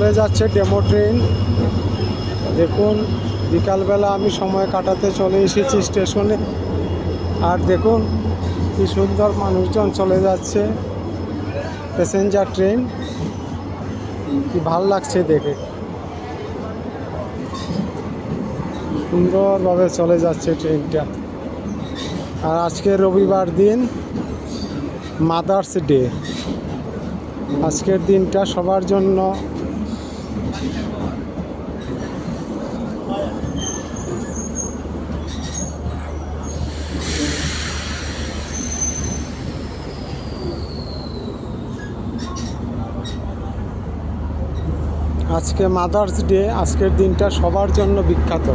চলে যাচ্ছে demo train. দেখুন বিকালবেলা আমি সময় কাটাতে চলে এসেছি স্টেশনে, আর দেখুন কি সুন্দর মানুষজন চলে যাচ্ছে প্যাসেঞ্জার ট্রেন। কি ভাল লাগছে দেখে, সুন্দরভাবে চলে যাচ্ছে ট্রেনটা। আর আজকে রবিবার দিন, মাদার্স ডে। আজকের দিনটা সবার জন্য আজকে মাদার্স ডে। আজকের দিনটা সবার জন্য বিখ্যাত।